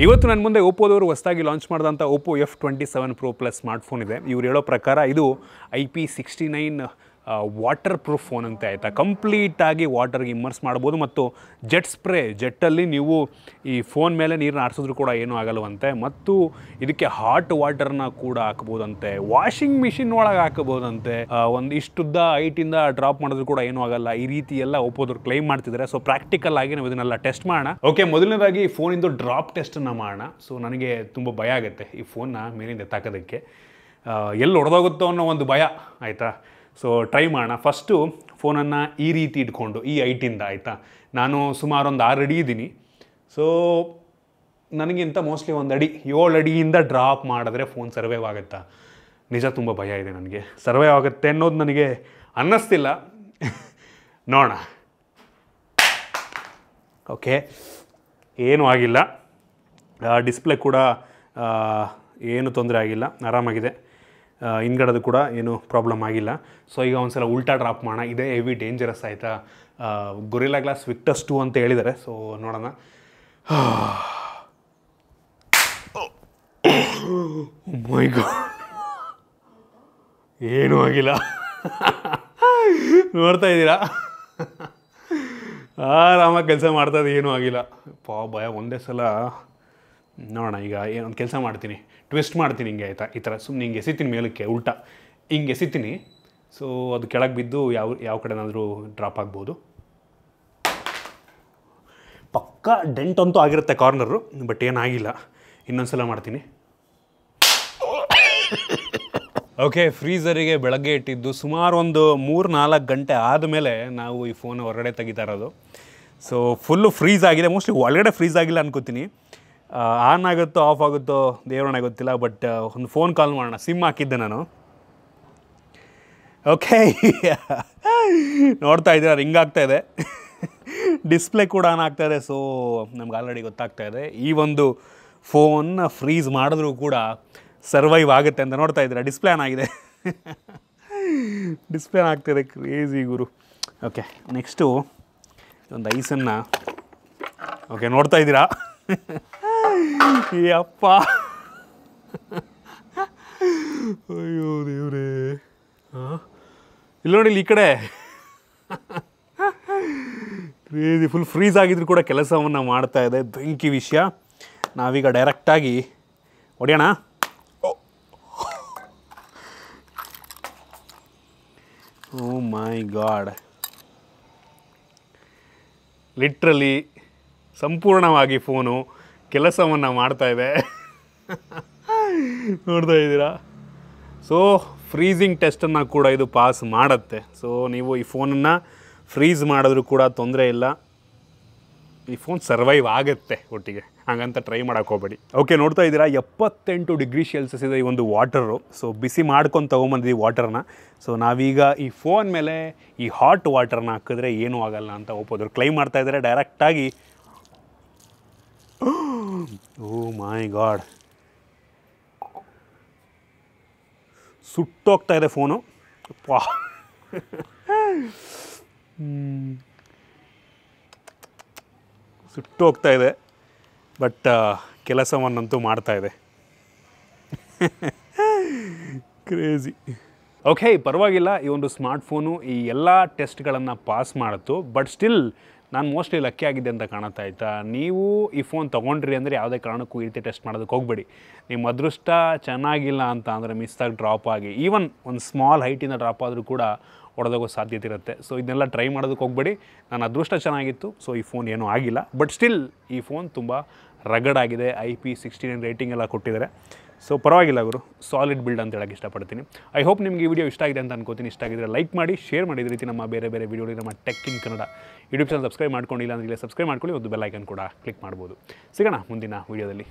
ಇವತ್ತು ನನ್ನ ಮುಂದೆ ಓಪೋದವರು ಹೊಸದಾಗಿ ಲಾಂಚ್ ಮಾಡಿದಂಥ Oppo F27 Pro Plus smartphone ಇದೆ. ಇವ್ರು ಹೇಳೋ ಪ್ರಕಾರ ಇದು IP69 ವಾಟರ್ ಪ್ರೂಫ್ ಫೋನ್ ಅಂತ ಆಯಿತಾ. ಕಂಪ್ಲೀಟಾಗಿ ವಾಟರ್ಗೆ ಇಮ್ಮರ್ಸ್ ಮಾಡ್ಬೋದು ಮತ್ತು ಜೆಟ್ಟಲ್ಲಿ ನೀವು ಈ ಫೋನ್ ಮೇಲೆ ನೀರನ್ನ ಆರಿಸಿದ್ರು ಕೂಡ ಏನೂ ಆಗಲ್ಲವಂತೆ. ಮತ್ತು ಇದಕ್ಕೆ ಹಾಟ್ ವಾಟರ್ನ ಕೂಡ ಹಾಕ್ಬೋದಂತೆ, ವಾಷಿಂಗ್ ಮಿಷಿನ್ ಒಳಗೆ ಹಾಕಬಹುದಂತೆ, ಒಂದು ಇಷ್ಟುದ್ದ ಹೈಟಿಂದ ಡ್ರಾಪ್ ಮಾಡಿದ್ರು ಕೂಡ ಏನೂ ಆಗಲ್ಲ. ಈ ರೀತಿ ಎಲ್ಲ ಓಪೋದವ್ರು ಕ್ಲೈಮ್ ಮಾಡ್ತಿದ್ದಾರೆ. ಸೊ ಪ್ರಾಕ್ಟಿಕಲ್ ಆಗಿ ನಾವು ಇದನ್ನೆಲ್ಲ ಟೆಸ್ಟ್ ಮಾಡೋಣ. ಓಕೆ, ಮೊದಲನೇದಾಗಿ ಫೋನಿಂದು ಡ್ರಾಪ್ ಟೆಸ್ಟನ್ನು ಮಾಡೋಣ. ಸೊ ನನಗೆ ತುಂಬ ಭಯ ಆಗುತ್ತೆ ಈ ಫೋನ್ನ ಮೇಲಿಂದ ಎತ್ತಾಕೋದಕ್ಕೆ, ಎಲ್ಲಿ ಹೊಡೆದೋಗುತ್ತೋ ಅನ್ನೋ ಒಂದು ಭಯ ಆಯಿತಾ. ಸೊ ಟ್ರೈ ಮಾಡೋಣ. ಫಸ್ಟು ಫೋನನ್ನು ಈ ರೀತಿ ಇಟ್ಕೊಂಡು ಈ ಹೈಟಿಂದ ಆಯಿತಾ. ನಾನು ಸುಮಾರು ಒಂದು 6 ಅಡಿ ಇದ್ದೀನಿ. ಸೊ ನನಗಿಂತ ಮೋಸ್ಟ್ಲಿ 1 ಅಡಿ 7 ಅಡಿಯಿಂದ ಡ್ರಾಪ್ ಮಾಡಿದ್ರೆ ಫೋನ್ ಸರ್ವೈವ್ ಆಗುತ್ತಾ? ನಿಜ ತುಂಬ ಭಯ ಇದೆ ನನಗೆ. ಸರ್ವೈವ್ ಆಗುತ್ತೆ ಅನ್ನೋದು ನನಗೆ ಅನ್ನಿಸ್ತಿಲ್ಲ. ನೋಡೋಣ. ಓಕೆ, ಏನೂ ಆಗಿಲ್ಲ. ಡಿಸ್ಪ್ಲೇ ಕೂಡ ಏನು ತೊಂದರೆ ಆಗಿಲ್ಲ, ಆರಾಮಾಗಿದೆ. ಹಿಂದ್ಗಡೆದು ಕೂಡ ಏನು ಪ್ರಾಬ್ಲಮ್ ಆಗಿಲ್ಲ. ಸೊ ಈಗ ಒಂದು ಸಲ ಉಲ್ಟಾ ಡ್ರಾಪ್ ಮಾಡೋಣ. ಇದೇ ಹೆವಿ ಡೇಂಜರಸ್ ಆಯಿತಾ. ಗೊರಿಲ್ಲಾ ಗ್ಲಾಸ್ ವಿಕ್ಟಸ್ 2 ಅಂತ ಹೇಳಿದ್ದಾರೆ. ಸೊ ನೋಡೋಣ. ಮೈ ಗಾಡ್, ಏನೂ ಆಗಿಲ್ಲ. ನೋಡ್ತಾ ಇದ್ದೀರಾ, ಆರಾಮಾಗಿ ಕೆಲಸ ಮಾಡ್ತಾಯಿದ್ದು, ಏನೂ ಆಗಿಲ್ಲ. ಭಯ ಒಂದೇ ಸಲ. ನೋಡೋಣ. ಈಗ ಒಂದು ಕೆಲಸ ಮಾಡ್ತೀನಿ, ಟ್ವಿಸ್ಟ್ ಮಾಡ್ತೀನಿ ಹಿಂಗೆ ಆಯಿತಾ. ಈ ಥರ ಸುಮ್ಮನೆ ಹಿಂಗೆ ಎಸಿತೀನಿ ಮೇಲಕ್ಕೆ, ಉಲ್ಟಾ ಹಿಂಗೆ ಎಸಿತೀನಿ. ಸೊ ಅದು ಕೆಳಗೆ ಬಿದ್ದು ಯಾವ ಕಡೆನಾದರೂ ಡ್ರಾಪ್ ಆಗ್ಬೋದು. ಪಕ್ಕಾ ಡೆಂಟ್ ಅಂತೂ ಆಗಿರುತ್ತೆ ಕಾರ್ನರು, ಬಟ್ ಏನಾಗಿಲ್ಲ. ಇನ್ನೊಂದು ಸಲ ಮಾಡ್ತೀನಿ. ಓಕೆ, ಫ್ರೀಝರಿಗೆ ಬೆಳಗ್ಗೆ ಇಟ್ಟಿದ್ದು ಸುಮಾರು ಒಂದು 3-4 ಗಂಟೆ ಆದಮೇಲೆ ನಾವು ಈ ಫೋನ್ ಹೊರಗಡೆ ತೆಗಿತಾ ಇರೋದು. ಸೊ ಫುಲ್ಲು ಫ್ರೀಝ್ ಆಗಿದೆ. ಮೋಸ್ಟ್ಲಿ ಒಳಗಡೆ ಫ್ರೀಝ್ ಆಗಿಲ್ಲ ಅನ್ಕೋತೀನಿ. ಆನ್ ಆಗುತ್ತೋ ಆಫ್ ಆಗುತ್ತೋ ದೇವ್ರನ್ನ ಗೊತ್ತಿಲ್ಲ. ಬಟ್ ಒಂದು ಫೋನ್ ಕಾಲ್ ಮಾಡೋಣ. ಸಿಮ್ ಹಾಕಿದ್ದೆ ನಾನು. ಓಕೆ, ನೋಡ್ತಾ ಇದ್ದೀರಾ, ರಿಂಗ್ ಆಗ್ತಾಯಿದೆ. ಡಿಸ್ಪ್ಲೇ ಕೂಡ ಆನ್ ಆಗ್ತಾಯಿದೆ. ಸೊ ನಮ್ಗೆ ಆಲ್ರೆಡಿ ಗೊತ್ತಾಗ್ತಾಯಿದೆ ಈ ಒಂದು ಫೋನ್ ಫ್ರೀಸ್ ಮಾಡಿದ್ರೂ ಕೂಡ ಸರ್ವೈವ್ ಆಗುತ್ತೆ ಅಂತ. ನೋಡ್ತಾ ಇದ್ದೀರಾ, ಡಿಸ್ಪ್ಲೇ ಆನ್ ಆಗಿದೆ. ಡಿಸ್ಪ್ಲೇ ಆನ್ ಆಗ್ತಾಯಿದೆ. ಕ್ರೇಜಿ ಗುರು. ಓಕೆ, ನೆಕ್ಸ್ಟು ಒಂದು ಐಸನ್ನು. ಓಕೆ, ನೋಡ್ತಾ ಇದ್ದೀರಾ, ಯಪ್ಪ, ಅಯ್ಯೋ ದೇವ್ರೇ. ಇಲ್ಲಿ ನೋಡಿ, ಇಲ್ಲಿ ಈ ಕಡೆ ಕ್ರೇಜಿ ಫುಲ್ ಫ್ರೀಸ್ ಆಗಿದ್ರು ಕೂಡ ಕೆಲಸವನ್ನು ಮಾಡ್ತಾ ಇದೆ. ಬೆಂಕಿ ವಿಷಯ. ನಾವೀಗ ಡೈರೆಕ್ಟಾಗಿ ಹೊಡೆಯೋಣ. ಓ ಮೈ ಗಾಡ್, ಲಿಟ್ರಲಿ ಸಂಪೂರ್ಣವಾಗಿ ಫೋನು ಕೆಲಸವನ್ನು ಮಾಡ್ತಾ ಇದೆ. ನೋಡ್ತಾ ಇದ್ದೀರಾ. ಸೊ ಫ್ರೀಸಿಂಗ್ ಟೆಸ್ಟನ್ನು ಕೂಡ ಇದು ಪಾಸ್ ಮಾಡುತ್ತೆ. ಸೊ ನೀವು ಈ ಫೋನನ್ನು ಫ್ರೀಸ್ ಮಾಡಿದ್ರೂ ಕೂಡ ತೊಂದರೆ ಇಲ್ಲ, ಈ ಫೋನ್ ಸರ್ವೈವ್ ಆಗುತ್ತೆ ಒಟ್ಟಿಗೆ. ಹಾಗಂತ ಟ್ರೈ ಮಾಡೋಕ್ಕೆ ಹೋಗಬೇಡಿ. ಓಕೆ, ನೋಡ್ತಾ ಇದ್ದೀರಾ, 78 ಡಿಗ್ರಿ ಸೆಲ್ಸಿಯಸ್ ಇದೆ ಈ ಒಂದು ವಾಟರು. ಸೊ ಬಿಸಿ ಮಾಡ್ಕೊಂಡು ತೊಗೊಂಬಂದಿದ್ದೀವಿ ವಾಟರ್ನ. ಸೊ ನಾವೀಗ ಈ ಫೋನ್ ಮೇಲೆ ಈ ಹಾಟ್ ವಾಟರ್ನ ಹಾಕಿದ್ರೆ ಏನೂ ಆಗಲ್ಲ ಅಂತ ಓಪೋದವ್ರು ಕ್ಲೈಮ್ ಮಾಡ್ತಾ ಇದ್ದಾರೆ ಡೈರೆಕ್ಟಾಗಿ. ಓ ಮೈ ಗಾಡ್, ಸುಟ್ಟೋಗ್ತಾ ಇದೆ ಫೋನು. ಪಾ, ಸುಟ್ಟೋಗ್ತಾ ಇದೆ. ಬಟ್ ಕೆಲಸವನ್ನಂತೂ ಮಾಡ್ತಾ ಇದೆ. ಕ್ರೇಜಿ. ಓಕೆ, ಪರವಾಗಿಲ್ಲ. ಈ ಒಂದು ಸ್ಮಾರ್ಟ್ಫೋನು ಈ ಎಲ್ಲ ಟೆಸ್ಟ್ಗಳನ್ನು ಪಾಸ್ ಮಾಡಿತು. ಬಟ್ ಸ್ಟಿಲ್ ನಾನು ಮೋಸ್ಟ್ಲಿ ಲಕ್ಕಿ ಆಗಿದ್ದೆ ಅಂತ ಕಾಣುತ್ತಾ ಆಯಿತಾ. ನೀವು ಈ ಫೋನ್ ತೊಗೊಂಡ್ರಿ ಅಂದರೆ ಯಾವುದೇ ಕಾರಣಕ್ಕೂ ಈ ರೀತಿ ಟೆಸ್ಟ್ ಮಾಡೋದಕ್ಕೆ ಹೋಗಬೇಡಿ. ನಿಮ್ಮ ಅದೃಷ್ಟ ಚೆನ್ನಾಗಿಲ್ಲ ಅಂತ ಅಂದರೆ ಮಿಸ್ಸಾಗಿ ಡ್ರಾಪ್ ಆಗಿ, ಈವನ್ ಒಂದು ಸ್ಮಾಲ್ ಹೈಟಿಂದ ಡ್ರಾಪ್ ಆದರೂ ಕೂಡ ಹೊಡೆದೋಗೋ ಸಾಧ್ಯತೆ ಇರುತ್ತೆ. ಸೊ ಇದನ್ನೆಲ್ಲ ಟ್ರೈ ಮಾಡೋದಕ್ಕೆ ಹೋಗಬೇಡಿ. ನನ್ನ ಅದೃಷ್ಟ ಚೆನ್ನಾಗಿತ್ತು, ಸೊ ಈ ಫೋನ್ ಏನೂ ಆಗಿಲ್ಲ. ಬಟ್ ಸ್ಟಿಲ್ ಈ ಫೋನ್ ತುಂಬ ರಗಡ್ ಆಗಿದೆ. IP69 ರೇಟಿಂಗ್ ಎಲ್ಲ ಕೊಟ್ಟಿದ್ದಾರೆ. ಸೊ ಪರವಾಗಿಲ್ಲ ಗುರು, ಸಾಲಿಡ್ ಬಿಲ್ಡ್ ಅಂತ ಹೇಳಕ್ಕೆ ಇಷ್ಟಪಡ್ತೀನಿ. ಐ ಹೋಪ್ ನಿಮಗೆ ಈ ವಿಡಿಯೋ ಇಷ್ಟ ಆಗಿದೆ ಅಂತ ಅನ್ಕೋತೀನಿ. ಇಷ್ಟ ಆಗಿದ್ರೆ ಲೈಕ್ ಮಾಡಿ, ಶೇರ್ ಮಾಡಿ. ಇದೇ ರೀತಿ ನಮ್ಮ ಬೇರೆ ಬೇರೆ ವಿಡಿಯೋಗಳಿಗೆ ನಮ್ಮ tech in Kannada YouTube channel subscribe ಮಾಡ್ಕೊಂಡಿಲ್ಲ ಅಂದರೆ ಸಬ್ಸ್ಕ್ರೈಬ್ ಮಾಡ್ಕೊಳ್ಳಿ. ಒಂದು ಬೆಲ್ ಐಕನ್ ಕೂಡ ಕ್ಲಿಕ್ ಮಾಡ್ಬೋದು. ಸಿಗೋಣ ಮುಂದಿನ ವಿಡಿಯೋದಲ್ಲಿ.